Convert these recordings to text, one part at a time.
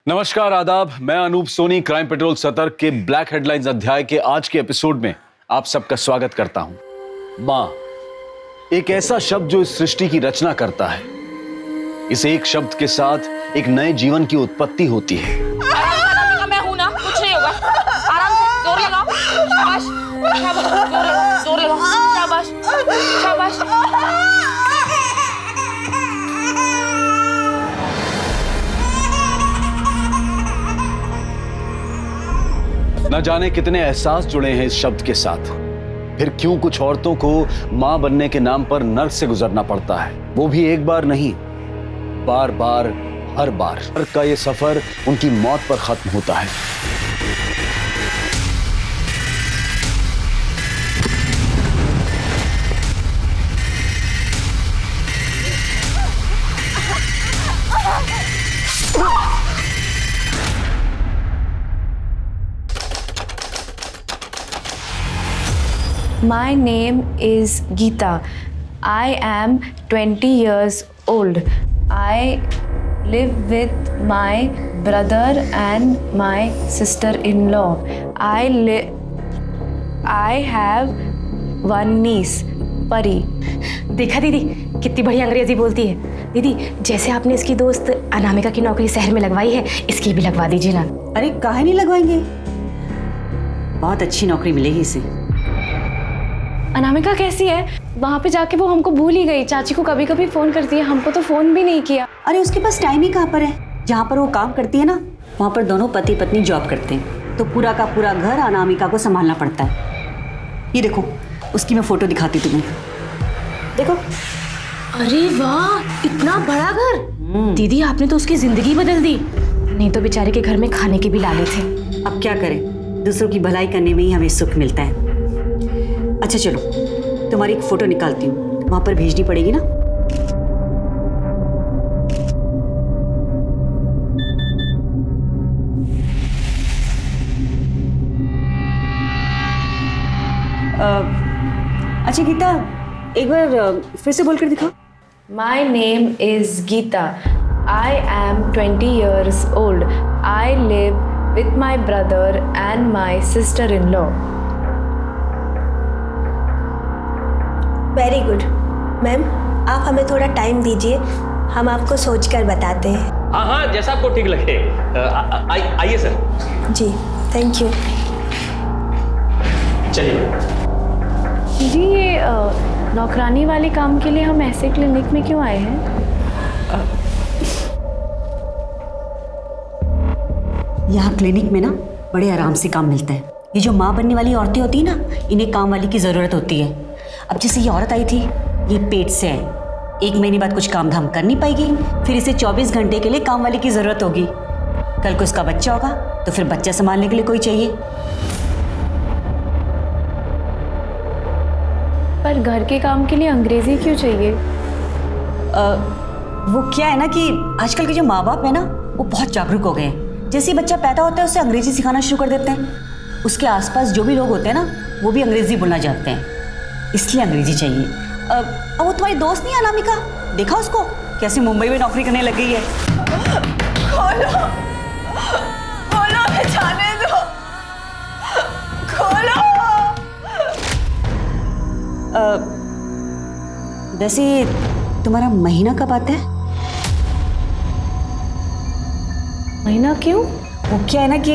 नमस्कार, आदाब। मैं अनूप सोनी क्राइम पेट्रोल सतर्क के ब्लैक हेडलाइंस अध्याय के आज के एपिसोड में आप सबका स्वागत करता हूं। मां, एक ऐसा शब्द जो इस सृष्टि की रचना करता है। इस एक शब्द के साथ एक नए जीवन की उत्पत्ति होती है। मैं हूं ना, कुछ नहीं होगा। आराम से जोर लगाओ। शाबाश, शाबाश, जोर लगाओ। शाबाश, शाबाश। न जाने कितने एहसास जुड़े हैं इस शब्द के साथ। फिर क्यों कुछ औरतों को मां बनने के नाम पर नर्क से गुजरना पड़ता है, वो भी एक बार नहीं, बार बार, हर बार। नर्क का ये सफर उनकी मौत पर खत्म होता है। My name is Geeta. I am 20 years old. I live with my brother and my sister-in-law. I have one niece, Pari. देखा दीदी कितनी बढ़िया अंग्रेजी बोलती है। दीदी जैसे आपने इसकी दोस्त अनामिका की नौकरी शहर में लगवाई है, इसकी भी लगवा दीजिए ना। अरे काहे नहीं लगवाएंगे, बहुत अच्छी नौकरी मिलेगी इसे। अनामिका कैसी है? वहाँ पे जाके वो हमको भूल ही गई। चाची को कभी कभी फोन करती है, हमको तो फोन भी नहीं किया। अरे उसके पास टाइम ही कहाँ पर है। जहाँ पर वो काम करती है ना, वहाँ पर दोनों पति पत्नी जॉब करते हैं, तो पूरा का पूरा घर अनामिका को संभालना पड़ता है। ये देखो, उसकी मैं फोटो दिखाती तुम्हें, देखो। अरे वाह, इतना बड़ा घर। दीदी आपने तो उसकी जिंदगी बदल दी। नहीं तो बेचारे के घर में खाने के भी लाले थे। अब क्या करें, दूसरों की भलाई करने में ही हमें सुख मिलता है। अच्छा चलो, तुम्हारी एक फोटो निकालती हूँ, वहां पर भेजनी पड़ेगी ना। अच्छा गीता, एक बार फिर से बोलकर दिखाओ। My name is Geeta. I am 20 years old. I live with my brother and my sister-in-law. Very good. Ma'am, आप हमें थोड़ा टाइम दीजिए, हम आपको सोचकर बताते हैं। हाँ हाँ, जैसा आपको ठीक लगे। आइए सर। Ji, thank you. चलिए। जी, ये नौकरानी वाले काम के लिए हम ऐसे क्लिनिक में क्यों आए हैं? यहाँ क्लिनिक में ना बड़े आराम से काम मिलता है। ये जो माँ बनने वाली औरतें होती है ना, इन्हें काम वाली की ज़रूरत होती है। अब जैसे ये औरत आई थी, ये पेट से है, 1 महीने बाद कुछ काम धाम कर नहीं पाएगी, फिर इसे 24 घंटे के लिए काम वाली की ज़रूरत होगी। कल को इसका बच्चा होगा तो फिर बच्चा संभालने के लिए कोई चाहिए। पर घर के काम के लिए अंग्रेजी क्यों चाहिए? वो क्या है ना कि आजकल के जो माँ बाप है ना, वो बहुत जागरूक हो गए हैं। जैसे ही बच्चा पैदा होता है उसे अंग्रेजी सिखाना शुरू कर देते हैं। उसके आसपास जो भी लोग होते हैं ना, वो भी अंग्रेजी बोलना जानते हैं, इसलिए अंग्रेजी चाहिए। अब वो तुम्हारी दोस्त नहीं है अनामिका, देखा उसको कैसे मुंबई में नौकरी करने लग गई है। खोलो, खोलो, जाने दो, खोलो। वैसे तुम्हारा महीना कब आता है? महीना क्यों? वो क्या है ना कि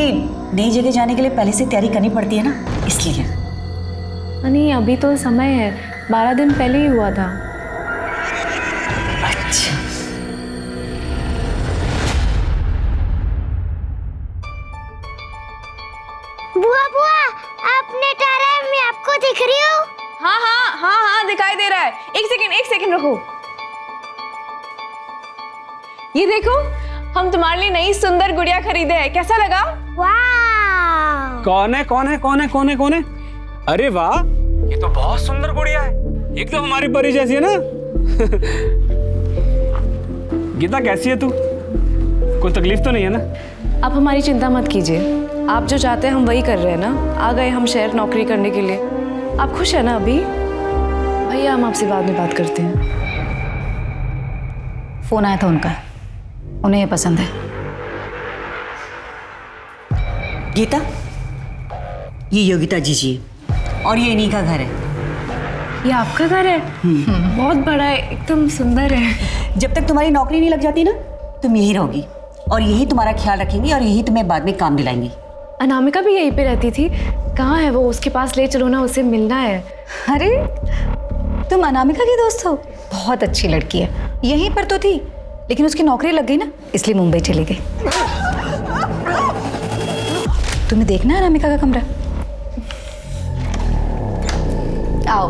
नई जगह जाने के लिए पहले से तैयारी करनी पड़ती है ना, इसलिए। नहीं, अभी तो समय है, 12 दिन पहले ही हुआ था। अच्छा, बुआ बुआ, आपने टारा है, मैं आपको दिख रही हूँ। हाँ हाँ हाँ हाँ, दिखाई दे रहा है। एक सेकंड रुको। ये देखो, हम तुम्हारे लिए नई सुंदर गुड़िया खरीदे हैं। कैसा लगा? वाह। कौन है? अरे वाह, ये तो बहुत सुंदर गुड़िया है, एक तो हमारी परी जैसी है ना। गीता कैसी है तू? कोई तकलीफ तो नहीं है ना? आप हमारी चिंता मत कीजिए, आप जो चाहते हैं हम वही कर रहे हैं ना। आ गए हम शहर नौकरी करने के लिए। आप खुश है ना अभी? भैया, हम आपसे बाद में बात करते हैं। फोन आया था उनका, उन्हें ये पसंद है। गीता, ये योगिता जी और ये इन्हीं का घर है। ये आपका घर है? बहुत बड़ा है, एकदम सुंदर है। जब तक तुम्हारी नौकरी नहीं लग जाती ना, तुम यही रहोगी और यही तुम्हारा ख्याल रखेंगी और यही तुम्हें बाद में काम दिलाएंगी। अनामिका भी यहीं पे रहती थी। कहाँ है वो? उसके पास ले चलो ना, उसे मिलना है। अरे तुम अनामिका की दोस्त हो? बहुत अच्छी लड़की है, यहीं पर तो थी लेकिन उसकी नौकरी लग गई ना, इसलिए मुंबई चली गई। तुम्हें देखना है अनामिका का कमरा? आओ,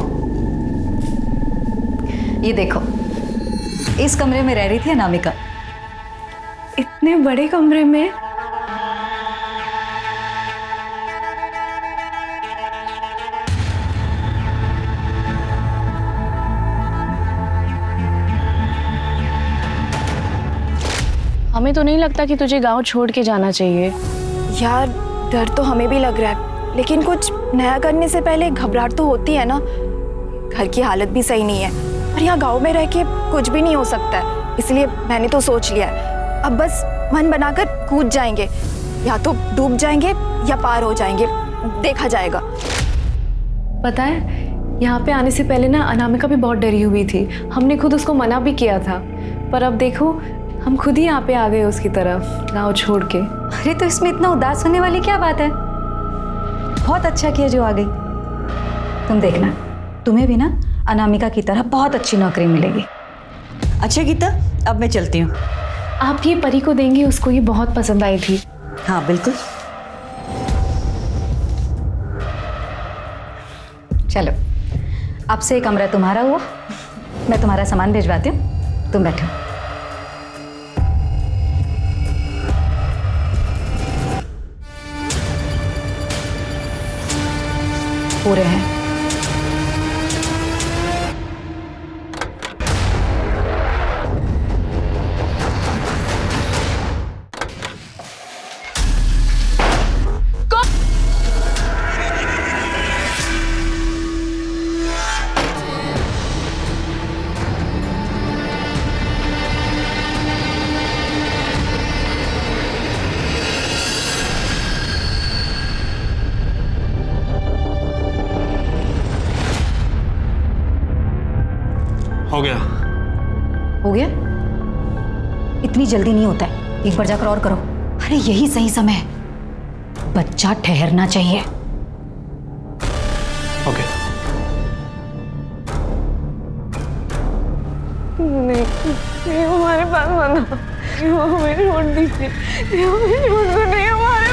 ये देखो, इस कमरे में रह रही थी अनामिका। इतने बड़े कमरे में? हमें तो नहीं लगता कि तुझे गांव छोड़ के जाना चाहिए। यार डर तो हमें भी लग रहा है, लेकिन कुछ नया करने से पहले घबराहट तो होती है ना। घर की हालत भी सही नहीं है और यहाँ गांव में रह के कुछ भी नहीं हो सकता है, इसलिए मैंने तो सोच लिया है, अब बस मन बनाकर कूद जाएंगे, या तो डूब जाएंगे या पार हो जाएंगे, देखा जाएगा। पता है, यहाँ पे आने से पहले ना अनामिका भी बहुत डरी हुई थी। हमने खुद उसको मना भी किया था, पर अब देखो हम खुद ही यहाँ पे आ गए उसकी तरफ, गाँव छोड़ के। अरे तो इसमें इतना उदास होने वाली क्या बात है? बहुत अच्छा किया जो आ गई। तुम देखना, तुम्हें भी ना अनामिका की तरह बहुत अच्छी नौकरी मिलेगी। अच्छा गीता, अब मैं चलती हूँ। आप ये परी को देंगे, उसको ये बहुत पसंद आई थी। हाँ बिल्कुल। चलो, अब से ये कमरा तुम्हारा हुआ, मैं तुम्हारा सामान भिजवाती हूँ, तुम बैठो। पूरे हैं। हो गया। हो गया? इतनी जल्दी नहीं होता है, एक बार जाकर और करो। अरे यही सही समय है, बच्चा ठहरना चाहिए। ओके। नहीं हमारे पास बना, हमें छोड़ दीजिए, हमें छोड़ दो, नहीं हमारे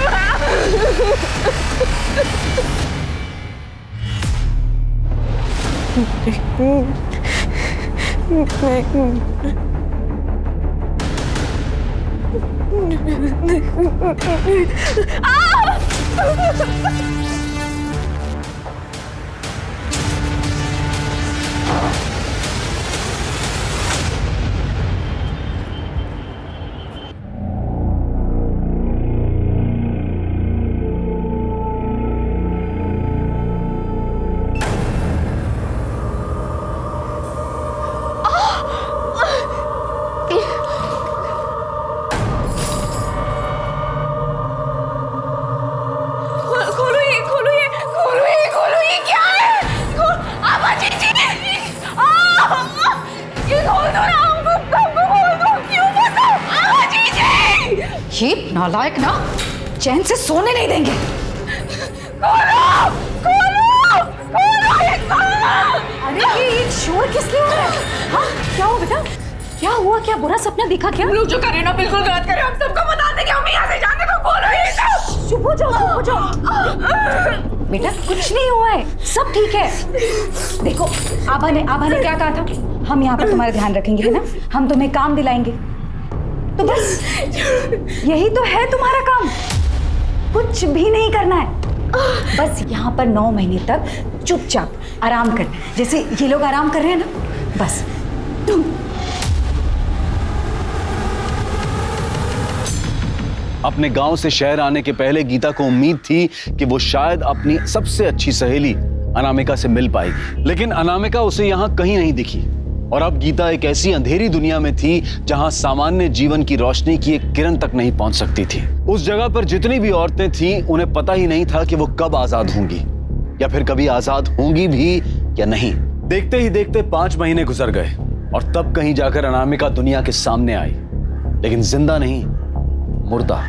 ये नालायक ना चैन से सोने नहीं देंगे। अरे ये शोर किस लिए हो रहा है? हाँ क्या हुआ बेटा? क्या हुआ? क्या बुरा सपना दिखा क्या? लोग जो करे ना बिल्कुल गलत करे, हम सबको बता देंगे, हम यहाँ से जाने को बोल रहे हैं। चुप हो जाओ, चुप हो जाओ। बेटा कुछ नहीं हुआ है, सब ठीक है। देखो आभा ने क्या कहा था, हम यहाँ पर तुम्हारा ध्यान रखेंगे, है ना? हम तुम्हें काम दिलाएंगे, तो बस यही तो है तुम्हारा काम, कुछ भी नहीं करना है। बस यहाँ पर 9 महीने तक चुपचाप आराम करना है, जैसे ये लोग आराम कर रहे हैं ना, बस तुम। अपने गांव से शहर आने के पहले गीता को उम्मीद थी कि वो शायद अपनी सबसे अच्छी सहेली अनामिका से मिल पाएगी, लेकिन अनामिका उसे यहाँ कहीं नहीं दिखी। और अब गीता एक ऐसी अंधेरी दुनिया में थी जहां सामान्य जीवन की रोशनी की एक किरण तक नहीं पहुंच सकती थी। उस जगह पर जितनी भी औरतें थीं, उन्हें पता ही नहीं था कि वो कब आजाद होंगी या फिर कभी आजाद होंगी भी या नहीं। देखते ही देखते 5 महीने गुजर गए और तब कहीं जाकर अनामिका दुनिया के सामने आई, लेकिन जिंदा नहीं, मुर्दा।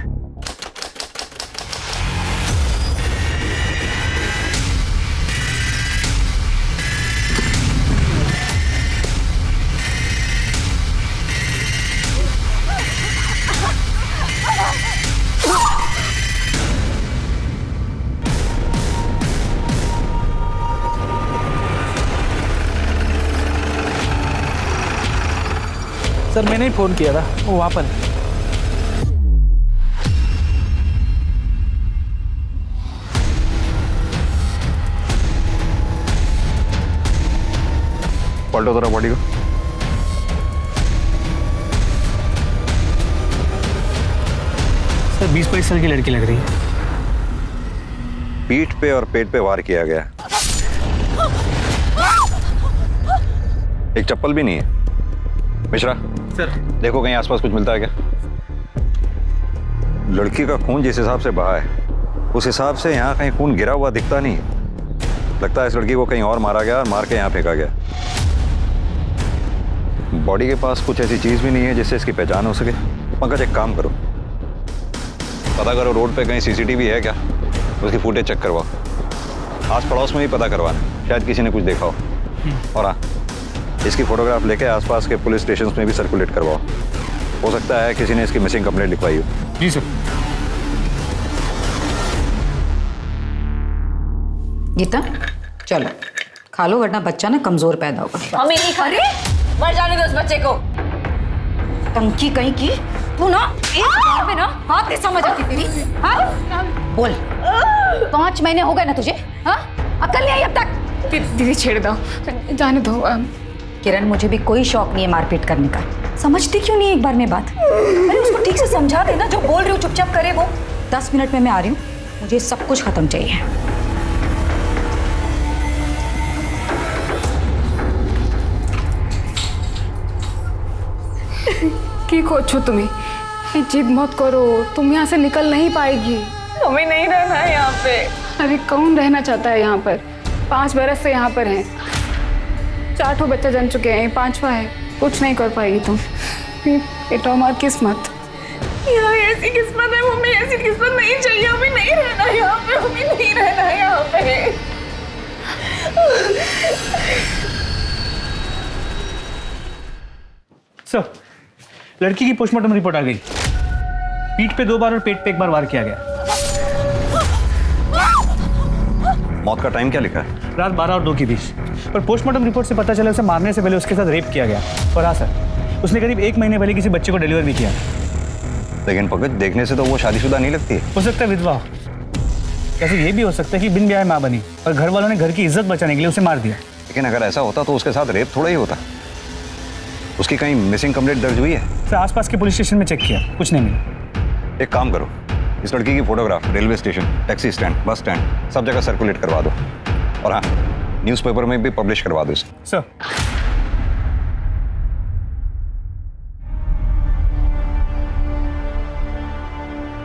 सर मैंने ही फोन किया था, वो वहां पर है। पलटो जरा बॉडी को। सर 20-22 साल की लड़की लग रही है। पीठ पे और पेट पे वार किया गया। एक चप्पल भी नहीं है। मिश्रा सर देखो कहीं आसपास कुछ मिलता है क्या? लड़की का खून जिस हिसाब से बहा है उस हिसाब से यहाँ कहीं खून गिरा हुआ दिखता नहीं। लगता है इस लड़की को कहीं और मारा गया और मार के यहाँ फेंका गया। बॉडी के पास कुछ ऐसी चीज भी नहीं है जिससे इसकी पहचान हो सके। पंकज एक काम करो, पता करो रोड पे कहीं सीसीटीवी है क्या, उसकी फुटेज चेक करवाओ। आस पड़ोस में भी पता करवाना, शायद किसी ने कुछ देखा हो। और हाँ, इसकी फोटोग्राफ लेके आसपास के पुलिस स्टेशन में भी सर्कुलेट करवाओ। हो सकता है किसी ने इसकी मिसिंग कंप्लेंट लिखवाई हो। जी सर। गीता चलो खा लो, वरना बच्चा ना कमजोर पैदा होगा। मम्मी नहीं खा रही, मर जाने दो उस बच्चे को। टंकी कहीं की तू ना एक बार में ना बात नहीं समझ आती तेरी। हाँ बोल, 5 महीने हो गए ना तुझे? हाँ अकल नहीं आई अब तक? दीदी छेड़ दो, जाने दो। किरण मुझे भी कोई शौक नहीं है मारपीट करने का। समझती क्यों नहीं एक बार में बात? अरे उसको ठीक से समझा देना, जो बोल रही हूँ चुपचाप करे वो। 10 मिनट में मैं आ रही हूँ, मुझे सब कुछ खत्म चाहिए। की कोच हो तुम्हें, जिद मत करो, तुम यहाँ से निकल नहीं पाएगी। हमें नहीं रहना है यहाँ पे। अरे कौन रहना चाहता है यहाँ पर? 5 बरस से यहाँ पर हैं, 4 ठो बच्चे जन चुके हैं, 5वां है। कुछ नहीं कर पाएगी तुम। ये तो हमारी किस्मत। यहाँ ऐसी किस्मत है मम्मी, ऐसी किस्मत नहीं चाहिए। हमें नहीं रहना यहाँ पे, हमें नहीं रहना है यहाँ पे। सर लड़की की पोस्टमार्टम रिपोर्ट आ गई। पीठ पे 2 बार और पेट पे 1 बार वार किया गया। मौत का टाइम क्या लिखा है? रात 12 और 2 के बीच। पर पोस्टमार्टम रिपोर्ट से पता चला उसे मारने से पहले उसके साथ रेप किया गया। और हाँ सर, उसने करीब 1 महीने पहले किसी बच्चे को डिलीवर भी किया। लेकिन पंकज देखने से तो वो शादीशुदा नहीं लगती है। हो सकता है विधवा। वैसे ये भी हो सकता है कि बिन ब्याह माँ बनी और घर वालों ने घर की इज्जत बचाने के लिए उसे मार दिया। लेकिन अगर ऐसा होता तो उसके साथ रेप थोड़ा ही होता। उसकी कहीं मिसिंग कंप्लेंट दर्ज हुई है? फिर आसपास के पुलिस स्टेशन में चेक किया, कुछ नहीं मिला। एक काम करो, इस लड़की की photograph railway station, taxi stand, bus stand सब जगह सर्कुलेट करवा दो। और हाँ, न्यूज़पेपर में भी पब्लिश करवा दो इसे। Sir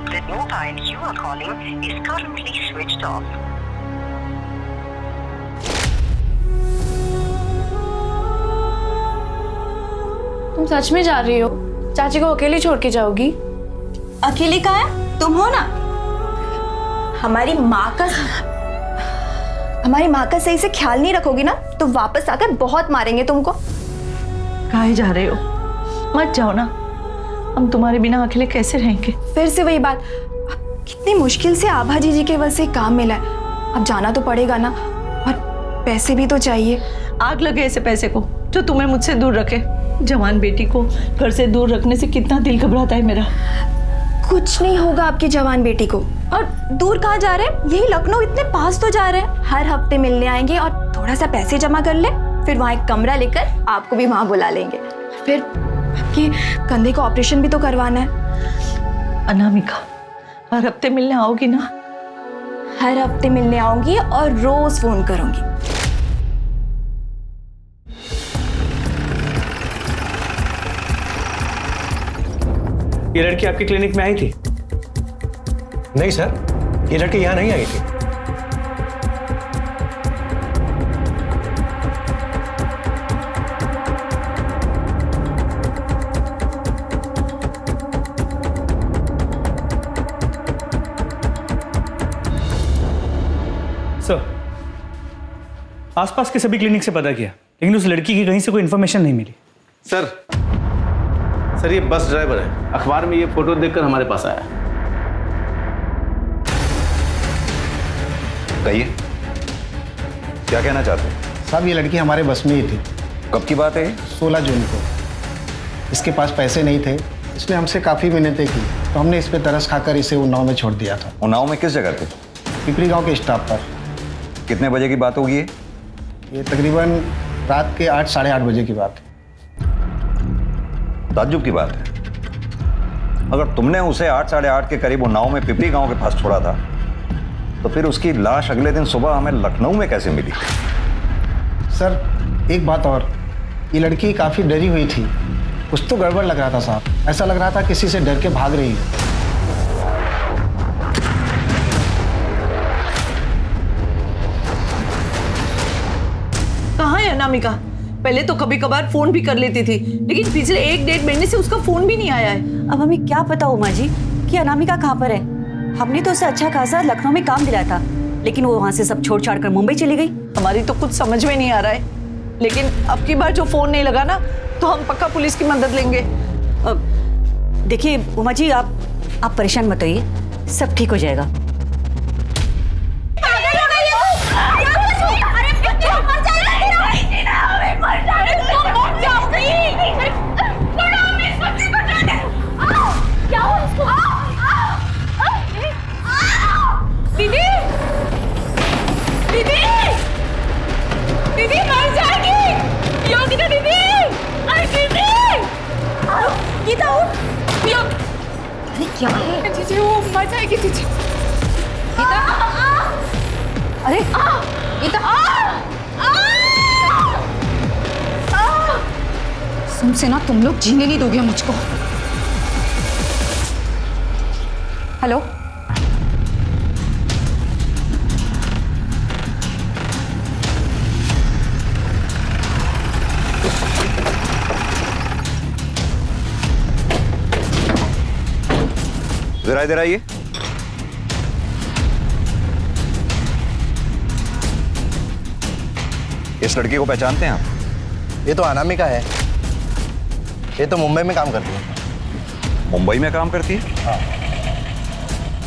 The mobile you are calling is currently switched off. तुम सच में जा रही हो? चाची को अकेली छोड़ के जाओगी? अकेली कहाँ है? तुम हो ना। हमारी माँ का सही से ख्याल नहीं रखोगी ना तो वापस आकर बहुत मारेंगे तुमको। कहाँ जा रहे हो? मत जाओ ना, हम तुम्हारे बिना अकेले कैसे रहेंगे? फिर से वही बात। अब कितनी मुश्किल से आभा जी के वजह से काम मिला है, अब जाना तो पड़ेगा ना, और पैसे भी तो चाहिए। आग लगे ऐसे पैसे को जो तुम्हें मुझसे दूर रखे। जवान बेटी को घर से दूर रखने से कितना दिल घबराता है मेरा। कुछ नहीं होगा आपकी जवान बेटी को। और दूर कहाँ जा रहे हैं? यही लखनऊ, इतने पास तो जा रहे हैं। हर हफ्ते मिलने आएंगे और थोड़ा सा पैसे जमा कर ले, फिर वहाँ एक कमरा लेकर आपको भी वहाँ बुला लेंगे। फिर आपके कंधे का ऑपरेशन भी तो करवाना है। अनामिका, हर हफ्ते मिलने आओगी ना? हर हफ्ते मिलने आऊंगी और रोज फोन करूंगी। ये लड़की आपके क्लिनिक में आई थी? नहीं सर, ये लड़की यहाँ नहीं आई थी। सर, आसपास के सभी क्लिनिक से पता किया, लेकिन उस लड़की की कहीं से कोई इन्फॉर्मेशन नहीं मिली। सर ये बस ड्राइवर है, अखबार में ये फोटो देखकर हमारे पास आया। कहिए, क्या कहना चाहते हैं? साहब, ये लड़की हमारे बस में ही थी। कब की बात है? 16 जून को। इसके पास पैसे नहीं थे, इसने हमसे काफ़ी मिन्नतें की, तो हमने इस पे तरस खाकर इसे उन्नाव में छोड़ दिया था। उन्नाव में किस जगह पे? पिपरी गांव के स्टॉप पर। कितने बजे की बात होगी ये तकरीबन रात के 8 साढ़े 8 बजे की बात है। ताज्जुब की बात है। अगर तुमने उसे 8 साढ़े 8 के करीब उन्नाव में पिपरी गांव के पास छोड़ा था, तो फिर उसकी लाश अगले दिन सुबह हमें लखनऊ में कैसे मिली? सर, एक बात और, ये लड़की काफ़ी डरी हुई थी। कुछ तो गड़बड़ लग रहा था साहब, ऐसा लग रहा था किसी से डर के भाग रही है। कहाँ है अनामिका? पहले तो कभी कभार फोन भी कर लेती थी, लेकिन पिछले 1-1.5 महीने से उसका फोन भी नहीं आया है। अब हमें क्या पता उमा जी कि अनामिका कहाँ पर है। हमने तो उसे अच्छा खासा लखनऊ में काम दिलाया था, लेकिन वो वहाँ से सब छोड़ छाड़ कर मुंबई चली गई। हमारी तो कुछ समझ में नहीं आ रहा है, लेकिन अब की बार जो फोन नहीं लगा ना, तो हम पक्का पुलिस की मदद लेंगे। देखिए उमा जी, आप परेशान मत होइए, सब ठीक हो जाएगा। दीदी, दीदी, दीदी मर जाएगी। योगिता दीदी, अरे दीदी, गीता उठ। अरे क्या है? जीजी वो मर जाएगी जीजी। गीता, अरे गीता, तुमसे ना तुम लोग जीने नहीं दोगे मुझको। हेलो, जरा इधर आइए। इस लड़की को पहचानते हैं आप? ये तो अनामिका है। ये तो मुंबई में काम करती है। मुंबई में काम करती है? हाँ।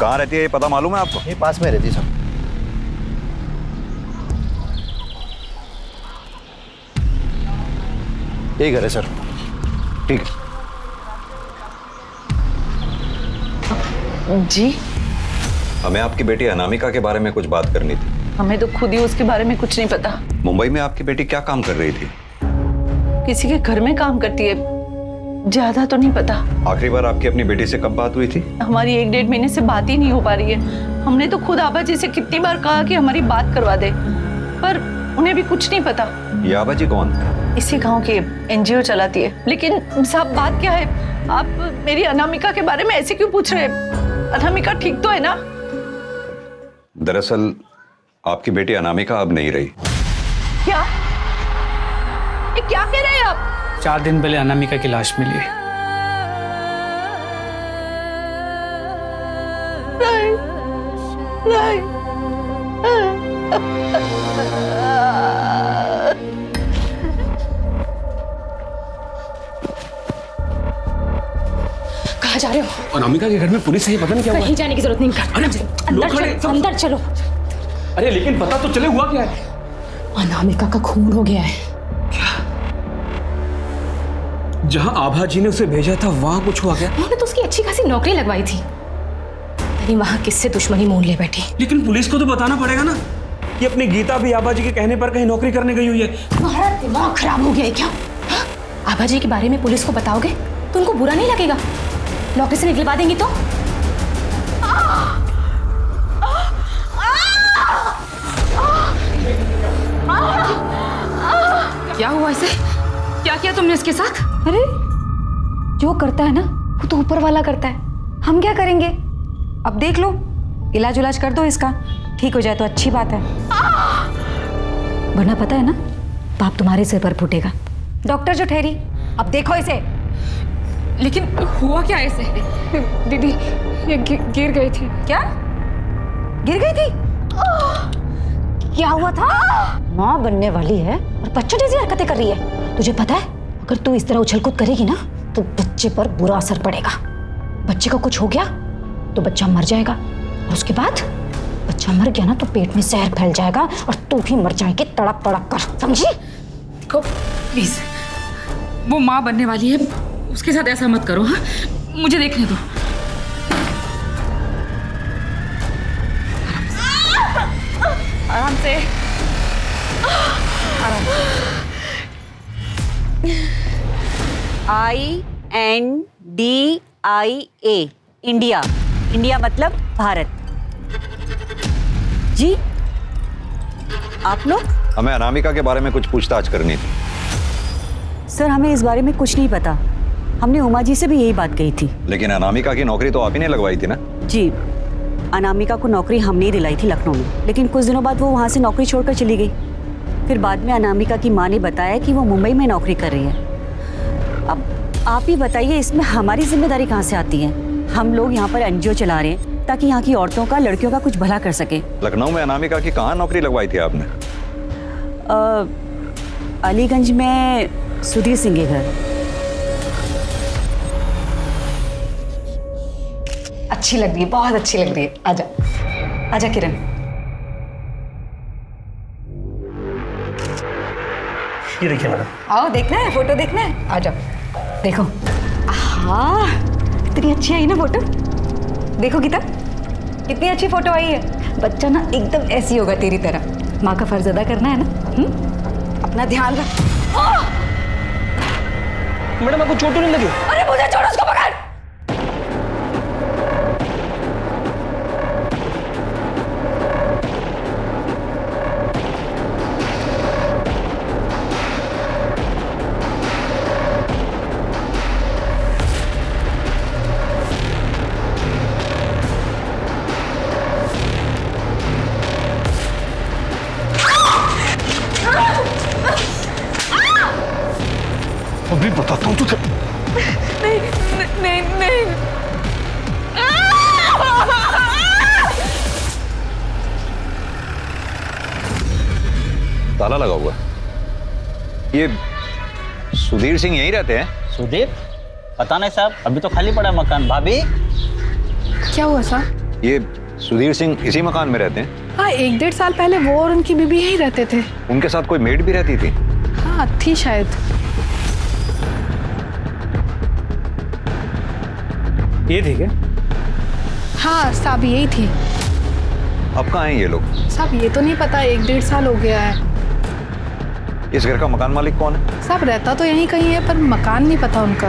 कहाँ रहती है ये पता मालूम है आपको? ये पास में रहती है सब। यही घर है सर। ठीक है। जी, हमें आपकी बेटी अनामिका के बारे में कुछ बात करनी थी। हमें तो खुद ही उसके बारे में कुछ नहीं पता। मुंबई में आपकी बेटी क्या काम कर रही थी? किसी के घर में काम करती है, ज्यादा तो नहीं पता। आखिरी बार आपकी अपनी बेटी से कब बात हुई थी? हमारी 1-1.5 महीने से बात ही नहीं हो पा रही है। हमने तो खुद आबा जी से कितनी बार कहा कि हमारी बात करवा दे, पर उन्हें भी कुछ नहीं पता। ये आबा जी कौन? इसी गांव की NGO चलाती है। लेकिन साहब बात क्या है, आप मेरी अनामिका के बारे में ऐसे क्यों पूछ रहे हैं? अनामिका ठीक तो है ना? दरअसल आपकी बेटी अनामिका अब नहीं रही। क्या? ये क्या कह रहे हैं आप? 4 दिन पहले अनामिका की लाश मिली है। नहीं, नहीं। कहाँ जा रहे हो? अनामिका के घर में पुलिस है, पता नहीं क्या हुआ। कहीं जाने की जरूरत नहीं। अरे अंदर चलो, अंदर चलो। अरे लेकिन पता तो चले हुआ क्या है? अनामिका का खून हो गया है। जहां आभा जी ने उसे भेजा था वहां कुछ हुआ क्या? उन्होंने तो उसकी अच्छी खासी नौकरी लगवाई थी, अरे वहां किससे दुश्मनी मोल ले बैठी। लेकिन पुलिस को तो बताना पड़ेगा ना। ये अपनी गीता भी आभा जी के कहने पर कहीं नौकरी करने गई हुई है। तुम्हारा दिमाग खराब हो गया है क्या? हाँ? आभा जी के बारे में पुलिस को बताओगे तो उनको बुरा नहीं लगेगा? नौकरी से निकलवा देंगी तो? क्या हुआ इसे? क्या किया तुमने इसके साथ? अरे जो करता है ना वो तो ऊपर वाला करता है, हम क्या करेंगे? अब देख लो, इलाज उलाज कर दो इसका, ठीक हो जाए तो अच्छी बात है, वरना पता है ना पाप तुम्हारे सिर पर फूटेगा। डॉक्टर जो ठहरी, अब देखो इसे। लेकिन हुआ क्या ऐसे? दीदी ये गिर गई थी। क्या गिर गई थी? क्या हुआ था? माँ बनने वाली है और बच्चों जैसी हरकतें कर रही है। तुझे पता है अगर तू इस तरह उछल कूद करेगी ना तो बच्चे पर बुरा असर पड़ेगा। बच्चे को कुछ हो गया तो बच्चा मर जाएगा, और उसके बाद बच्चा मर गया ना तो पेट में जहर फैल जाएगा और तू भी मर जाएगी तड़प तड़प कर, समझी? देखो प्लीज, वो माँ बनने वाली है, उसके साथ ऐसा मत करो। हाँ, मुझे देखने दो। आराम से, आराम से। INDIA India. इंडिया मतलब भारत। जी आप लोग? हमें अनामिका के बारे में कुछ पूछताछ करनी थी। सर हमें इस बारे में कुछ नहीं पता, हमने उमा जी से भी यही बात कही थी। लेकिन अनामिका की नौकरी तो आप ही ने लगवाई थी ना? जी, अनामिका को नौकरी हमने ही दिलाई थी लखनऊ में, लेकिन कुछ दिनों बाद वो वहाँ से नौकरी छोड़कर चली गई। फिर बाद में अनामिका की माँ ने बताया कि वो मुंबई में नौकरी कर रही है। अब आप ही बताइए इसमें हमारी जिम्मेदारी कहाँ से आती है? हम लोग यहाँ पर NGO चला रहे हैं ताकि यहाँ की औरतों का, लड़कियों का कुछ भला कर सके। लखनऊ में अनामिका की कहाँ नौकरी लगवाई थी आपने? अलीगंज में सुधीर सिंह के घर। अच्छी लग रही है, बहुत अच्छी लग रही है। आजा आजा किरण। ये देखिए मैडम। आओ, देखना है फोटो, देखना है, आ जाओ। देखो, हाँ कितनी अच्छी आई ना फोटो। देखो गीता कितनी अच्छी फोटो आई है। बच्चा ना एकदम ऐसी होगा तेरी तरह। माँ का फर्ज अदा करना है ना। अपना ध्यान रख। मैडम आपको चोट तो नहीं लगी? अरे मुझे छोड़ो, उसको पकड़। अभी बताता हूँ तुझे। नहीं नहीं नहीं। ताला लगा हुआ है। ये सुधीर सिंह यहीं रहते हैं? सुधीर? पता नहीं साहब, अभी तो खाली पड़ा है मकान। भाभी क्या हुआ सर? ये सुधीर सिंह इसी मकान में रहते हैं? हाँ, 1-1.5 साल पहले वो और उनकी बीबी यहीं रहते थे। उनके साथ कोई मेड भी रहती थी? हाँ थी शायद। ये ठीक है? हाँ साहब यही थी। अब कहाँ हैं ये लोग? साहब ये तो नहीं पता, 1-1.5 साल हो गया है। इस घर का मकान मालिक कौन है? साहब रहता तो यहीं कहीं है पर मकान नहीं पता उनका।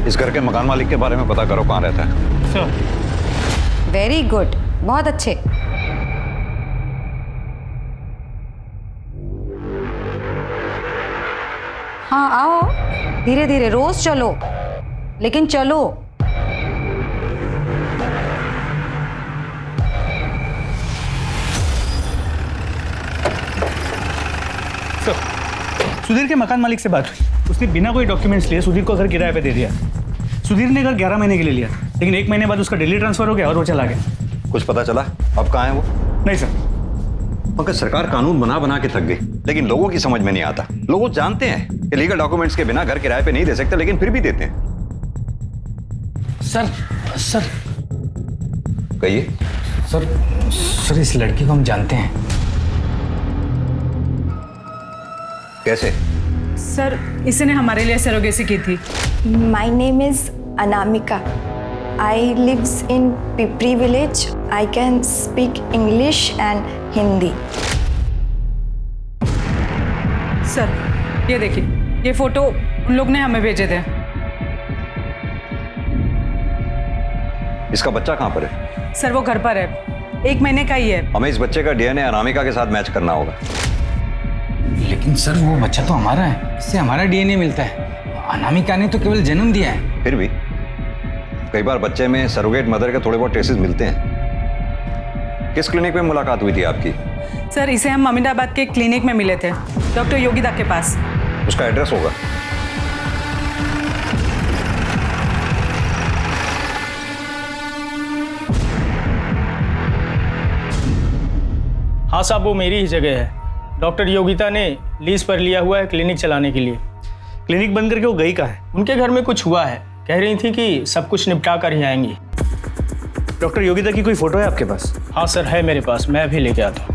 इस घर के मकान मालिक के बारे में पता करो, कहाँ रहता है। वेरी गुड, बहुत अच्छे। हाँ आओ, धीरे धीरे, रोज चलो, लेकिन चलो। सुधीर के मकान मालिक से बात हुई, उसने बिना कोई डॉक्यूमेंट्स लिए सुधीर को घर किराए पे दे दिया। सुधीर ने घर 11 महीने के लिए लिया, लेकिन 1 महीने बाद उसका दिल्ली ट्रांसफर हो गया और वो चला गया। कुछ पता चला अब कहाँ है वो? नहीं सर। पंकज, सरकार कानून बना बना के थक गई, लेकिन लोगों की समझ में नहीं आता। लोग जानते हैं कि लीगल डॉक्यूमेंट्स के बिना घर किराए पे नहीं दे सकते, लेकिन फिर भी देते हैं। सर कहिए। सर इस लड़की को हम जानते हैं। कैसे? सर इसने हमारे लिए सरोगेसी की थी। My name is Anamika. I lives in Pipri village. I can speak English and Hindi. Sir ये देखिए, ये फोटो उन लोग ने हमें भेजे थे। इसका बच्चा कहाँ पर है? सर वो घर पर है, 1 महीने का ही है। हमें इस बच्चे का DNA अनामिका के साथ मैच करना होगा। लेकिन सर वो बच्चा तो हमारा है, इससे हमारा DNA मिलता है। अनामिका ने तो केवल जन्म दिया है। फिर भी कई बार बच्चे में सरोगेट मदर के थोड़े बहुत ट्रेसेस मिलते हैं। किस क्लिनिक में मुलाकात हुई थी आपकी? सर इसे हम अमीनाबाद के क्लिनिक में मिले थे, डॉक्टर योगिता के पास। उसका एड्रेस होगा? हाँ साहब, वो मेरी ही जगह है। डॉक्टर योगिता ने लीज पर लिया हुआ है क्लिनिक चलाने के लिए। क्लिनिक बंद करके वो गई कहाँ है? उनके घर में कुछ हुआ है, कह रही थी कि सब कुछ निपटा कर ही आएंगी। डॉक्टर योगिता की कोई फोटो है आपके पास? हाँ सर, है मेरे पास, मैं भी लेके आता हूँ।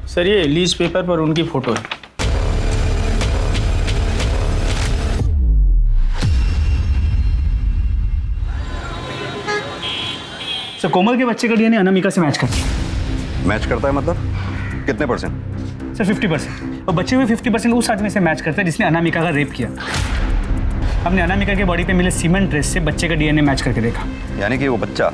सर ये लीज पेपर पर उनकी फोटो है। सर कोमल के बच्चे का डीएनए अनामिका से मैच करता है। मैच करता है मतलब कितने परसेंट? सर 50%। और बच्चे हुए 50% उस आदमी से मैच करता है जिसने अनामिका का रेप किया। हमने अनामिका के बॉडी पे मिले सीमेंट ड्रेस से बच्चे का डीएनए मैच करके देखा। यानी कि वो बच्चा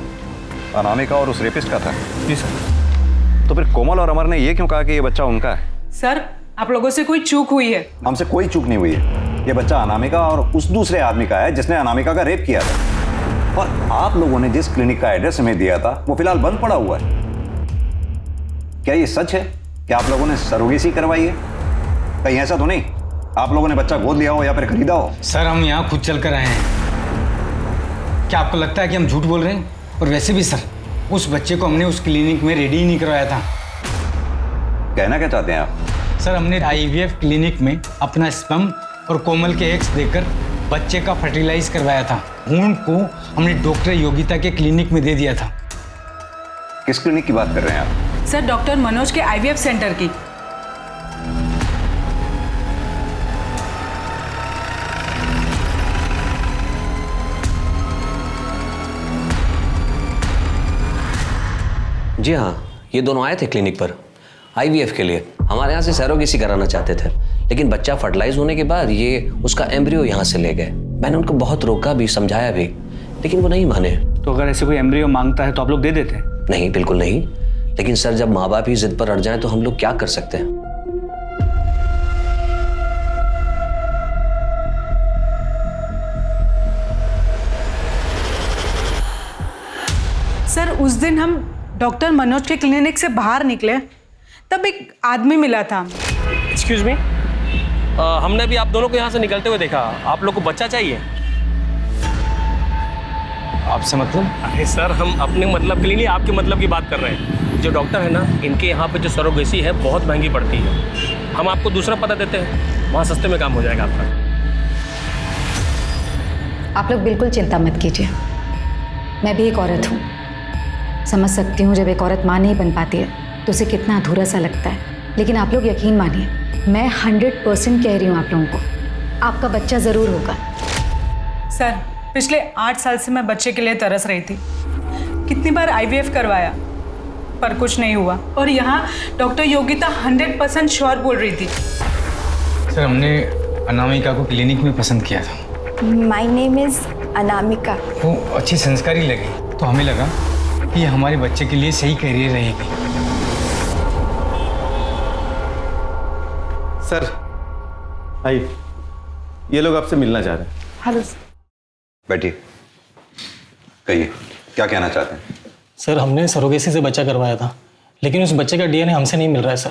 अनामिका और उस रेपिस्ट का था? जी सर। तो फिर कोमल और अमर ने ये क्यों कहा कि ये बच्चा उनका है? सर आप लोगों से कोई चूक हुई है। हमसे कोई चूक नहीं हुई है। ये बच्चा अनामिका और उस दूसरे आदमी का है जिसने अनामिका का रेप किया था। और आप लोगों ने जिस क्लिनिक का एड्रेस हमें दिया था वो फिलहाल बंद पड़ा हुआ है। क्या ये सच है कि आप लोगों ने सरोगेसी करवाई है? कहीं ऐसा तो नहीं आप लोगों ने बच्चा गोद लिया हो या फिर खरीदा हो? सर हम यहाँ खुद चल कर आए हैं। क्या आपको लगता है कि हम झूठ बोल रहे हैं? और वैसे भी सर उस बच्चे को हमने उस क्लिनिक में रेडी ही नहीं करवाया था। कहना क्या चाहते हैं आप? सर हमने IVF क्लिनिक में अपना स्पर्म और कोमल के एग्स देकर बच्चे का फर्टिलाइज करवाया था। भ्रूण को हमने डॉक्टर योगिता के क्लिनिक में दे दिया था। किस क्लिनिक की बात कर रहे हैं आप? सर डॉक्टर मनोज के IVF सेंटर की। जी हाँ, ये दोनों आए थे क्लिनिक पर IVF के लिए। हमारे यहाँ से सरोगेसी कराना चाहते थे, लेकिन बच्चा फर्टिलाइज होने के बाद ये उसका एम्ब्रियो यहाँ से ले गए। मैंने उनको बहुत रोका भी, समझाया भी, लेकिन वो नहीं माने। तो अगर ऐसे कोई एम्ब्रियो मांगता है तो आप लोग दे देते हैं? नहीं, बिल्कुल नहीं। लेकिन सर जब माँ बाप ही जिद पर अड़ जाएं तो हम लोग क्या कर सकते हैं? सर उस दिन हम डॉक्टर मनोज के क्लिनिक से बाहर निकले तब एक आदमी मिला था। एक्सक्यूज मी, हमने भी आप दोनों को यहाँ से निकलते हुए देखा। आप लोग को बच्चा चाहिए? आपसे मतलब? अरे सर हम अपने मतलब के लिए नहीं, आपके मतलब की बात कर रहे हैं। जो डॉक्टर है ना, इनके यहाँ पे जो सरोगेसी है बहुत महंगी पड़ती है। हम आपको दूसरा पता देते हैं, वहाँ सस्ते में काम हो जाएगा आपका। आप लोग बिल्कुल चिंता मत कीजिए, मैं भी एक औरत हूँ। समझ सकती हूँ जब एक औरत माँ नहीं बन पाती है तो उसे कितना अधूरा सा लगता है। लेकिन आप लोग यकीन मानिए, मैं 100% कह रही हूँ आप लोगों को, आपका बच्चा ज़रूर होगा। सर पिछले 8 साल से मैं बच्चे के लिए तरस रही थी। कितनी बार IVF करवाया पर कुछ नहीं हुआ। और यहाँ डॉक्टर योगिता 100% श्योर बोल रही थी। सर हमने अनामिका को क्लिनिक में पसंद किया था। My name is Anamika. वो अच्छी संस्कारी लगी तो हमें लगा कि हमारे बच्चे के लिए सही करियर रहेगी। सर आइए, ये लोग आपसे मिलना चाह रहे हैं। हेलो। बैठिए, कहिए क्या कहना चाहते हैं? सर हमने सरोगेसी से बच्चा करवाया था, लेकिन उस बच्चे का डीएनए हमसे नहीं मिल रहा है सर।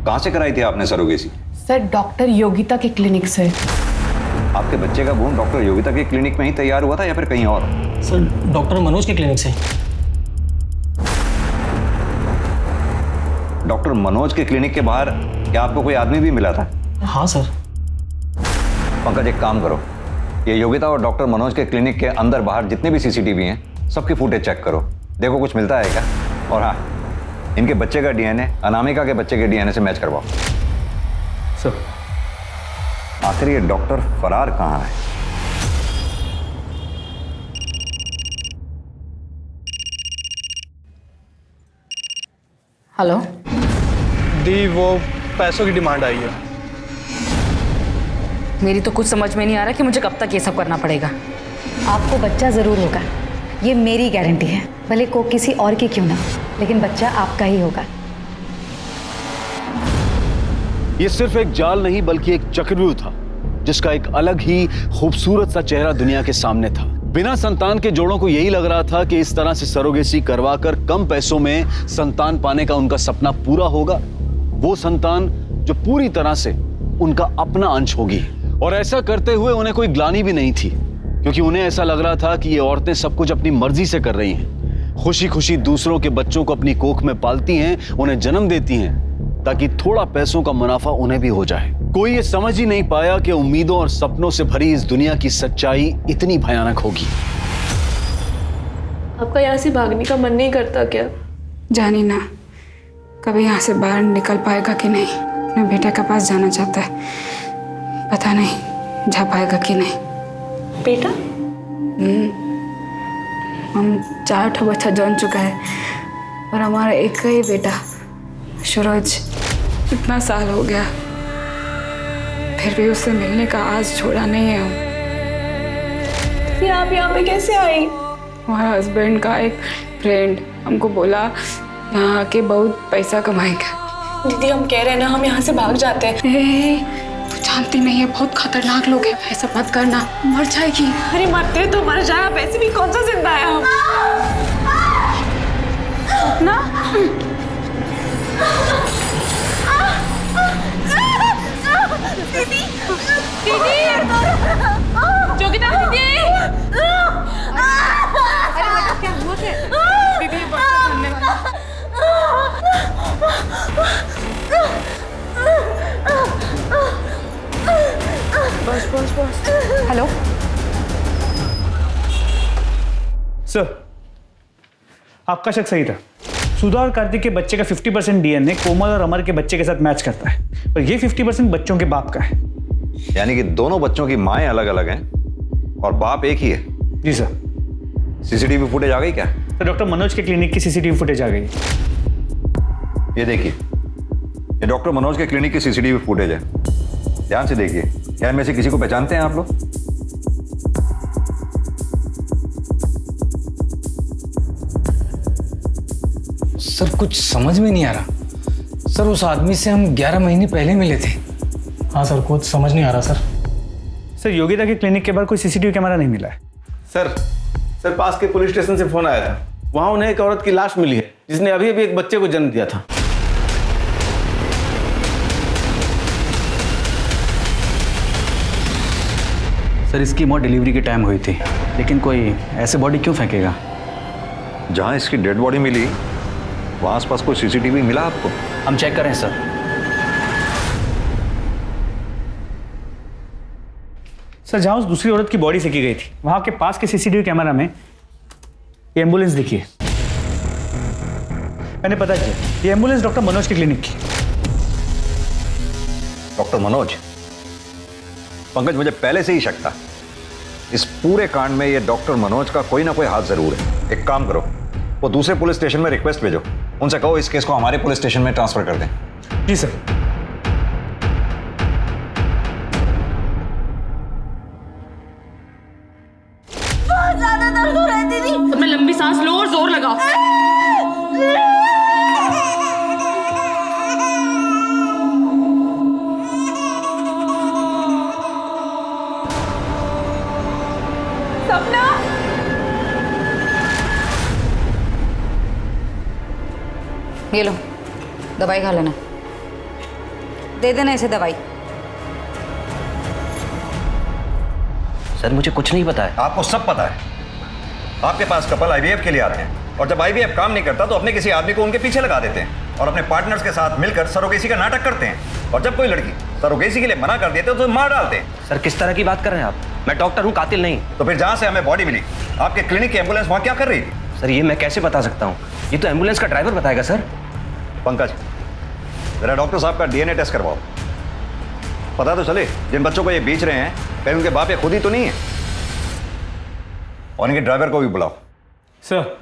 कहाँ से कराई थी आपने सरोगेसी? सर डॉक्टर योगिता की क्लिनिक से। आपके बच्चे का भ्रूण डॉक्टर योगिता के क्लिनिक में ही तैयार हुआ था या फिर कहीं और? सर डॉक्टर मनोज के क्लिनिक से। डॉक्टर मनोज के क्लिनिक के बाहर क्या आपको कोई आदमी भी मिला था? हाँ सर। पंकज एक काम करो, ये योगिता और डॉक्टर मनोज के क्लिनिक के अंदर बाहर जितने भी CCTV हैं सबकी फुटेज चेक करो, देखो कुछ मिलता है क्या। और हाँ, इनके बच्चे का डीएनए अनामिका के बच्चे के डीएनए से मैच करवाओ। सर आखिर ये डॉक्टर फरार कहाँ है? हेलो दी, वो पैसों की डिमांड आई है। मेरी तो कुछ समझ में नहीं आ रहा कि मुझे कब तक ये सब करना पड़ेगा। आपको बच्चा ज़रूर होगा, ये मेरी गारंटी है। भले को किसी और की क्यों ना, लेकिन बच्चा आपका ही होगा। ये सिर्फ एक जाल नहीं बल्कि एक चक्रव्यूह था जिसका एक अलग ही खूबसूरत सा चेहरा दुनिया के सामने था। बिना संतान के जोड़ों को यही लग रहा था कि इस तरह से सरोगेसी करवाकर कम पैसों में संतान पाने का उनका सपना पूरा होगा। वो संतान जो पूरी तरह से उनका अपना अंश होगी। और ऐसा करते हुए उन्हें कोई ग्लानि भी नहीं थी, क्योंकि उन्हें ऐसा लग रहा था कि ये औरतें सब कुछ अपनी मर्जी से कर रही हैं। खुशी खुशी दूसरों के बच्चों को अपनी कोख में पालती हैं, उन्हें जन्म देती हैं ताकि थोड़ा पैसों का मुनाफा उन्हें भी हो जाए। कोई ये समझ ही नहीं पाया कि उम्मीदों और सपनों से भरी इस दुनिया की सच्चाई इतनी भयानक होगी। आपका यहाँ से भागने का मन नहीं करता क्या? जानी ना कभी यहाँ से बाहर निकल पाएगा कि नहीं। अपने बेटे के पास जाना चाहता है, पता नहीं जा पाएगा कि नहीं। बेटा? हम 4 बच्चा जन चुका है और हमारा एक ही बेटा सूरज, इतना साल हो गया फिर भी उससे मिलने का आज छोड़ा नहीं है हम। फिर आप यहाँ पे कैसे आई? हमारा हस्बैंड का एक फ्रेंड हमको बोला यहाँ आके बहुत पैसा कमाएगा। दीदी हम कह रहे हैं ना हम यहाँ से भाग जाते हैं। तू जानती नहीं है बहुत खतरनाक लोग हैं, ऐसा मत करना, मर जाएगी। अरे मरते तो मर जाए, वैसे भी कौन सा जिंदा है हम। ना दीदी दीदी योगिता दीदी। अरे बेटा क्या हुआ थे? दीदी बनने वाला। बस बस बस। हेलो सर, आपका शक सही था। सुधा और कार्तिक के बच्चे का 50% डीएनए कोमल और अमर के बच्चे के साथ मैच करता है, और ये 50% बच्चों के बाप का है। यानी कि दोनों बच्चों की माएं अलग अलग हैं और बाप एक ही है। जी सर। सीसीटीवी फुटेज आ गई क्या? तो डॉक्टर मनोज के क्लिनिक की सीसीटीवी फुटेज आ गई। ये देखिए, ये डॉक्टर मनोज के क्लिनिक की सीसीटीवी फुटेज है। ध्यान से देखिए, क्या इनमें से किसी को पहचानते हैं आप लोग? सर कुछ समझ में नहीं आ रहा। सर उस आदमी से हम 11 महीने पहले मिले थे। हाँ सर, कुछ समझ नहीं आ रहा सर। सर योगिता के क्लिनिक के बाहर कोई सीसीटीवी कैमरा नहीं मिला है। सर पास के पुलिस स्टेशन से फोन आया था। वहां उन्हें एक औरत की लाश मिली है जिसने अभी अभी एक बच्चे को जन्म दिया था। सर इसकी मौत डिलीवरी के टाइम हुई थी, लेकिन कोई ऐसे बॉडी क्यों फेंकेगा? जहां इसकी डेड बॉडी मिली वहां आसपास कोई सीसीटीवी मिला आपको? हम चेक करें सर। सर जहां उस दूसरी औरत की बॉडी फेंकी गई थी वहां के पास के सीसीटीवी कैमरा में ये एम्बुलेंस दिखी है। मैंने पता किया, ये एम्बुलेंस डॉक्टर मनोज के क्लिनिक की। डॉक्टर मनोज? पंकज, मुझे पहले से ही शक था। इस पूरे कांड में ये डॉक्टर मनोज का कोई ना कोई हाथ जरूर है। एक काम करो, वो दूसरे पुलिस स्टेशन में रिक्वेस्ट भेजो, उनसे कहो इस केस को हमारे पुलिस स्टेशन में ट्रांसफर कर दें। जी सर। बहुत ज्यादा दर्द हो रहा है दीदी। तुम्हें लंबी सांस लो और जोर लगाओ। सपना ये लो दवाई खा लेना, दे देना इसे दवाई। सर मुझे कुछ नहीं पता है। आपको सब पता है। आपके पास कपल आईवीएफ के लिए आते हैं और जब आईवीएफ काम नहीं करता तो अपने किसी आदमी को उनके पीछे लगा देते हैं और अपने पार्टनर्स के साथ मिलकर सरोगेसी का नाटक करते हैं। और जब कोई लड़की सरोगेसी के लिए मना कर देते तो मार डालते हैं। सर किस तरह की बात कर रहे हैं आप? मैं डॉक्टर हूँ, कातिल नहीं। तो फिर जहां से हमें बॉडी मिली, आपके क्लिनिक की एम्बुलेंस वहां क्या कर रही थी? सर ये मैं कैसे बता सकता हूँ? ये तो एम्बुलेंस का ड्राइवर बताएगा। सर पंकज, जरा डॉक्टर साहब का डीएनए टेस्ट करवाओ, पता तो चले जिन बच्चों को ये बेच रहे हैं कहीं उनके बाप ये खुद ही तो नहीं है। और इनके ड्राइवर को भी बुलाओ। सर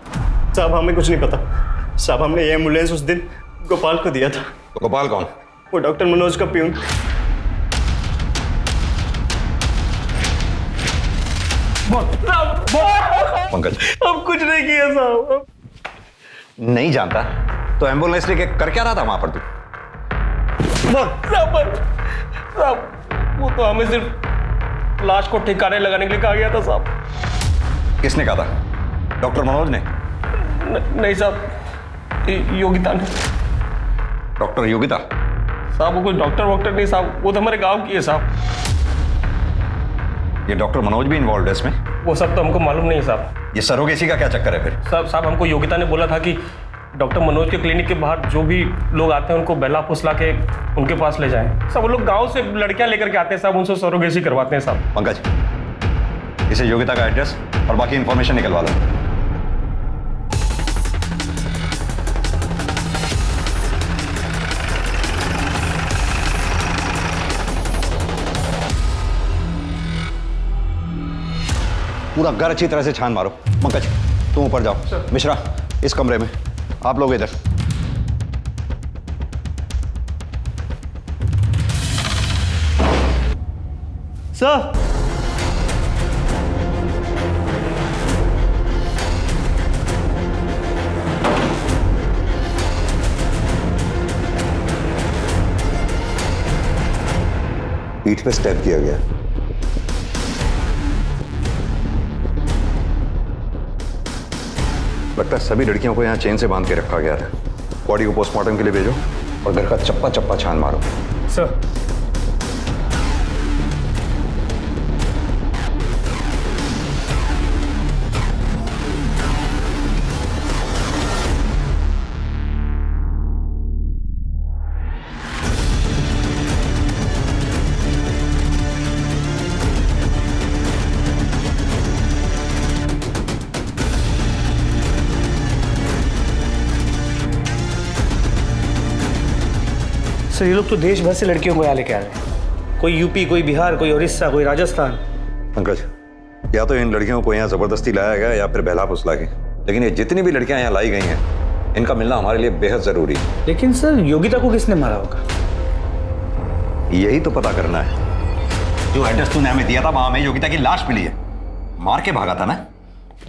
साहब हमें कुछ नहीं पता। साहब हमने ये एम्बुलेंस उस दिन गोपाल को दिया था। तो गोपाल कौन? वो डॉक्टर मनोज का प्यून। पंकज अब कुछ नहीं किया साहब। नहीं जानता तो एम्बुलेंस लेके कर क्या रहा था वहां पर तू? साहब वो तो हमें सिर्फ लाश को ठिकाने लगाने के लिए कहा गया था साहब। किसने कहा था? डॉक्टर मनोज ने? नहीं साहब, योगिता ने। डॉक्टर योगिता? साहब वो कोई डॉक्टर वॉक्टर नहीं साहब, वो तो हमारे गांव की है साहब। ये डॉक्टर मनोज भी इन्वॉल्व है इसमें? वो सब तो हमको मालूम नहीं साहब। ये सरोगेसी का क्या चक्कर है फिर? साहब हमको योगिता ने बोला था कि डॉक्टर मनोज के क्लिनिक के बाहर जो भी लोग आते हैं उनको बहला फुसला के उनके पास ले जाएं। सब वो लोग गांव से लड़कियां लेकर के आते हैं साहब, उनसे सरोगेसी करवाते हैं साहब। पंकज, इसे योगिता का एड्रेस और बाकी इंफॉर्मेशन निकलवा लो। पूरा घर अच्छी तरह से छान मारो। पंकज तुम ऊपर जाओ, मिश्रा इस कमरे में, आप लोग इधर। सर पीठ पे स्टेप किया गया। लगता है सभी लड़कियों को यहाँ चेन से बांध के रखा गया था। बॉडी को पोस्टमार्टम के लिए भेजो और घर का चप्पा चप्पा छान मारो। सर सर, ये लोग तो देश भर से लड़कियों को यहाँ लेके आ रहे हैं। कोई यूपी, कोई बिहार, कोई उड़ीसा, कोई राजस्थान। पंकज, या तो इन लड़कियों को यहाँ जबरदस्ती लाया गया या फिर बहला फुसला के, लेकिन ये जितनी भी लड़कियां यहाँ लाई गई हैं, इनका मिलना हमारे लिए बेहद जरूरी है। लेकिन सर, योगिता को किसने मारा होगा? यही तो पता करना है। जो एड्रेस तूने हमें दिया था वहां हमें योगिता की लाश मिली है। मार के भागा था ना,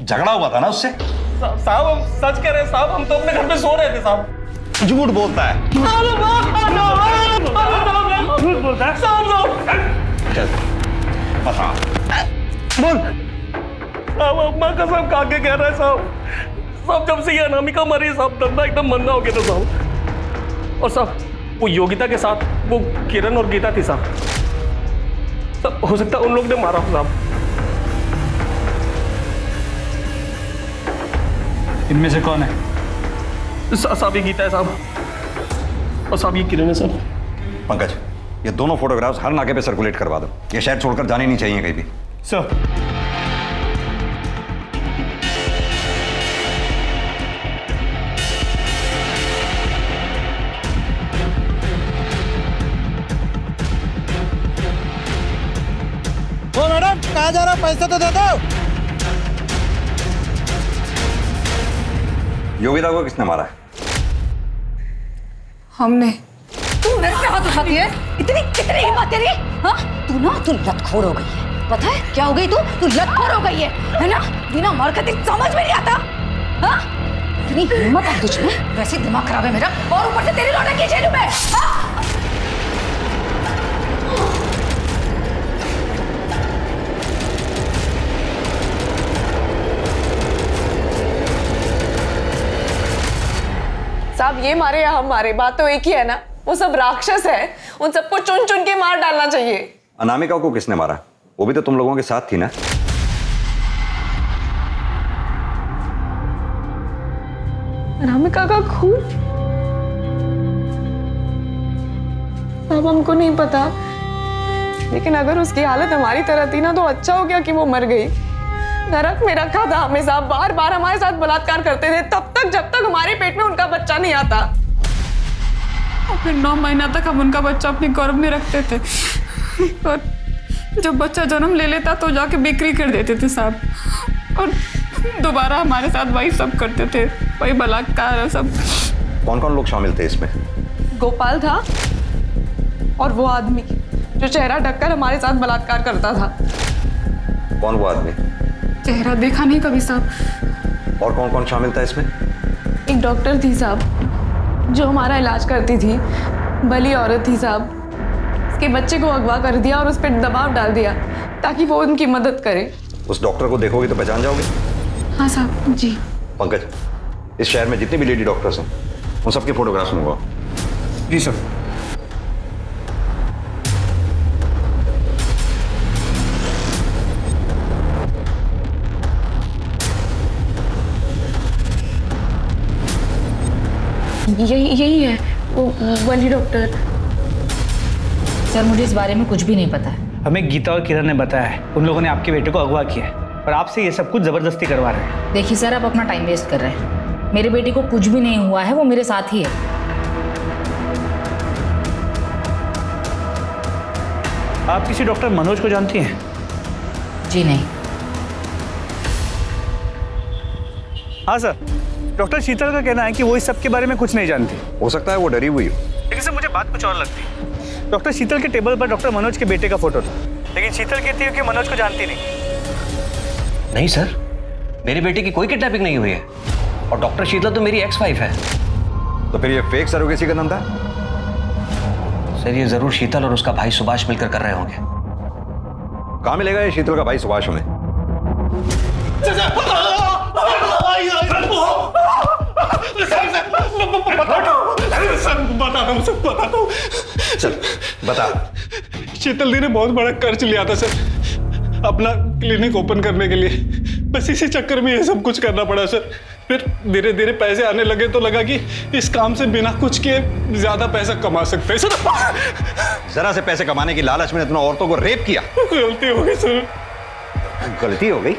झगड़ा हुआ था ना उससे। साहब हम सच कह रहे हैं साहब, हम तो अपने घर पे सो रहे थे साहब। झूठ बोलता है। झूठ बोलता है। चल बता, बोल। साहब अम्मा कसम खा के कह रहा है साहब, जब से ये अनामिका मरी साहब, धंधा एकदम मंदा हो गया था साहब। और साहब वो योगिता के साथ वो किरण और गीता थी साहब। हो सकता है उन लोग ने मारा हो साहब। इनमें से कौन है? साहब ये गीता है साहब, और साहब ये किरण है साहब। पंकज, ये दोनों फोटोग्राफ्स हर नाके पे सर्कुलेट करवा दो। ये शहर छोड़कर जाने नहीं चाहिए कहीं भी। सर ओ मैडम, कहाँ जा रहा? पैसा तो दे दो। योगिता को किसने मारा है? हमने। तू मेरे पे हाथ उठाती है? इतनी कितनी हिम्मत तेरी? हाँ, तू लतखोर हो गई है। पता है क्या हो गई तू लतखोर हो गई है ना? बिना मार के तेरी समझ में नहीं आता। हाँ, इतनी हिम्मत है तुझ में? वैसे दिमाग खराब है मेरा, और ऊपर से तेरी लौटा की जेल में। हाँ? साहब ये मारे या हम मारे, बात तो एक ही है ना। वो सब राक्षस है, उन सबको चुन चुन के मार डालना चाहिए। अनामिका को किसने मारा? वो भी तो तुम लोगों के साथ थी ना? अनामिका का खून? साहब हमको नहीं पता, लेकिन अगर उसकी हालत हमारी तरह थी ना तो अच्छा हो गया कि वो मर गई। नरक में रखा था हमें साहब, बार बार हमारे साथ बलात्कार करते थे तब तक जब तक हमारे पेट में उनका बच्चा नहीं आता। और फिर 9 महीना तक हम उनका बच्चा अपने गर्भ में रखते थे, और जब बच्चा जन्म ले लेता तो जाके बिक्री कर देते थे साहब, और दोबारा हमारे साथ वही सब करते थे, वही बलात्कार और सब। कौन कौन लोग शामिल थे इसमें? गोपाल था और वो आदमी जो चेहरा ढककर हमारे साथ बलात्कार करता था। कौन वो आदमी? चेहरा देखा नहीं कभी साहब। और कौन कौन शामिल था इसमें? एक डॉक्टर थी साहब जो हमारा इलाज करती थी, भली औरत थी साहब, उसके बच्चे को अगवा कर दिया और उस पर दबाव डाल दिया ताकि वो उनकी मदद करे। उस डॉक्टर को देखोगे तो पहचान जाओगे? हाँ साहब जी। पंकज, इस शहर में जितनी भी लेडी डॉक्टर्स हैं उन सबके फोटोग्राफ्स मंगवाओ। जी सर। यही है वो वाली डॉक्टर। सर मुझे इस बारे में कुछ भी नहीं पता है। हमें गीता और किरण ने बताया है उन लोगों ने आपके बेटे को अगवा किया है और आपसे ये सब कुछ जबरदस्ती करवा रहे हैं। देखिए सर, आप अपना टाइम वेस्ट कर रहे हैं। मेरे बेटे को कुछ भी नहीं हुआ है, वो मेरे साथ ही है। आप किसी डॉक्टर मनोज को जानती हैं? जी नहीं। हाँ सर, डॉक्टर शीतल का कहना है कि वो इस सब के बारे में कुछ नहीं जानती। हो सकता है वो डरी हुई हो। लेकिन सर मुझे बात कुछ और लगती है। डॉक्टर शीतल के टेबल पर डॉक्टर मनोज के बेटे का फोटो था, लेकिन शीतल कहती है कि मनोज को जानती नहीं। नहीं सर, मेरे बेटे की कोई किडनैपिंग नहीं हुई है और डॉक्टर शीतल तो मेरी एक्स वाइफ है। तो फिर ये फेक सरोगेसी का धंधा? सर ये जरूर शीतल और उसका भाई सुभाष मिलकर कर रहे होंगे। कहाँ मिलेगा ये शीतल का भाई सुभाष हमें? सर बता। शीतल दी ने बहुत बड़ा कर्ज लिया था सर, अपना क्लिनिक ओपन करने के लिए। बस इसी चक्कर में ये सब कुछ करना पड़ा सर। फिर धीरे धीरे पैसे आने लगे तो लगा कि इस काम से बिना कुछ किए ज्यादा पैसा कमा सकते हैं सर। जरा से पैसे कमाने की लालच में इतना औरतों को रेप किया। गलती हो गई सर। गलती हो गई?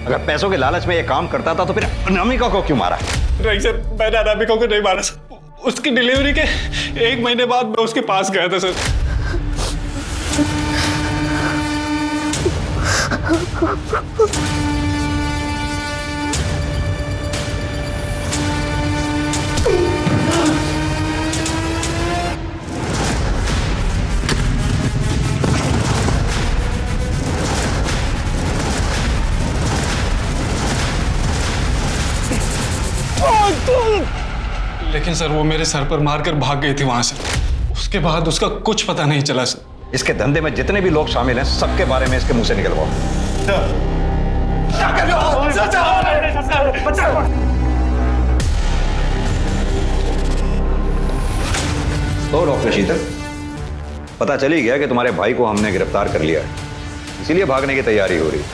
अगर पैसों के लालच में ये काम करता था तो फिर अनामिका को क्यों मारा? नहीं सर, मैंने अनामिका को नहीं मारा सर। उसकी डिलीवरी के 1 महीने बाद मैं उसके पास गया था सर। लेकिन सर वो मेरे सर पर मारकर भाग गई थी वहां से। उसके बाद उसका कुछ पता नहीं चला सर। इसके धंधे में जितने भी लोग शामिल हैं सबके बारे में इसके मुंह से निकलवाओ। तो डॉक्टर शीतल, पता चल ही गया कि तुम्हारे भाई को हमने गिरफ्तार कर लिया है, इसीलिए भागने की तैयारी हो रही है।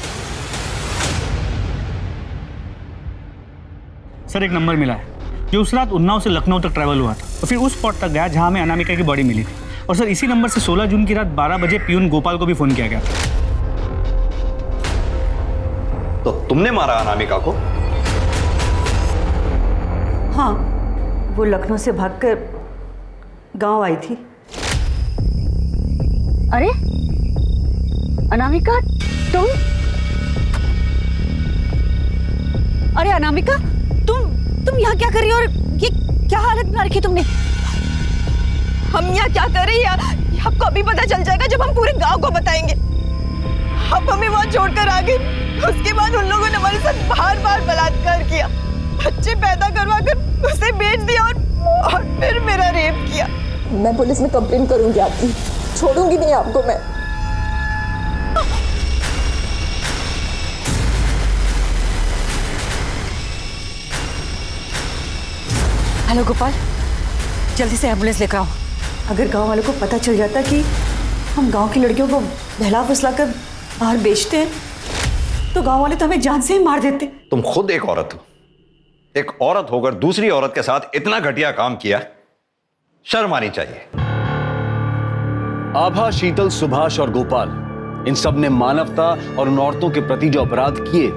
सर एक नंबर मिला है जो उस रात उन्नाव से लखनऊ तक ट्रैवल हुआ था और फिर उस स्पॉट तक गया जहां हमें अनामिका की बॉडी मिली थी। और सर इसी नंबर से 16 जून की रात 12 बजे पियून गोपाल को भी फोन किया गया था। तो तुमने मारा अनामिका को? हाँ, वो लखनऊ से भागकर गांव आई थी। अरे अनामिका, तुम? अरे अनामिका, तुम यहाँ क्या कर रही हो और ये क्या हालत बना रखी तुमने? हम यहाँ क्या कर रहे हैं आपको अभी पता चल जाएगा जब हम पूरे गांव को बताएंगे। अब हमें वहाँ छोड़कर आ गई, उसके बाद उन लोगों ने हमारे साथ बार-बार बलात्कार किया, बच्चे पैदा करवा कर उसे बेच दिया और फिर मेरा रेप किया। मैं पुलिस में कंप्लेन करूंगी आपकी, छोड़ूंगी नहीं आपको मैं। हेलो गोपाल, जल्दी से एम्बुलेंस लेकर आओ। अगर गांव वालों को पता चल जाता कि हम गांव की लड़कियों को बहला फुसला कर बाहर बेचते हैं तो गांव वाले तो हमें जान से ही मार देते। तुम खुद एक औरत हो, एक औरत होकर दूसरी औरत के साथ इतना घटिया काम किया, शर्म आनी चाहिए। आभा, शीतल, सुभाष और गोपाल, इन सब ने मानवता और उन औरतों के प्रति जो अपराध किए,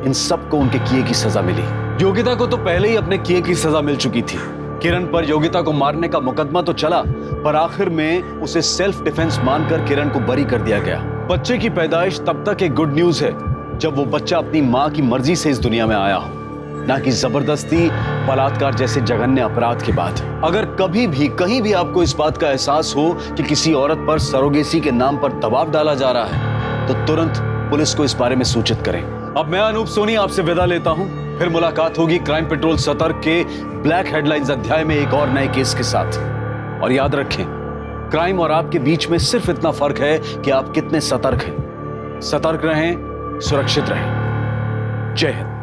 इन सब को उनके किए की सजा मिली। योगिता को तो पहले ही अपने किए की सजा मिल चुकी थी। किरण पर योगिता को मारने का मुकदमा तो चला, पर आखिर में उसे सेल्फ डिफेंस मानकर किरण को बरी कर दिया गया। बच्चे की पैदाइश तब तक एक गुड न्यूज है जब वो बच्चा अपनी मां की मर्जी से इस दुनिया में आया हो, ना कि जबरदस्ती, बलात्कार जैसे जघन्य अपराध के बाद। अगर कभी भी कहीं भी आपको इस बात का एहसास हो कि किसी औरत पर सरोगेसी के नाम पर दबाव डाला जा रहा है तो तुरंत पुलिस को इस बारे में सूचित करें। अब मैं अनूप सोनी आपसे विदा लेता हूं, फिर मुलाकात होगी क्राइम पेट्रोल सतर्क के ब्लैक हेडलाइंस अध्याय में एक और नए केस के साथ। और याद रखें, क्राइम और आपके बीच में सिर्फ इतना फर्क है कि आप कितने सतर्क हैं। सतर्क रहें, सुरक्षित रहें। जय हिंद।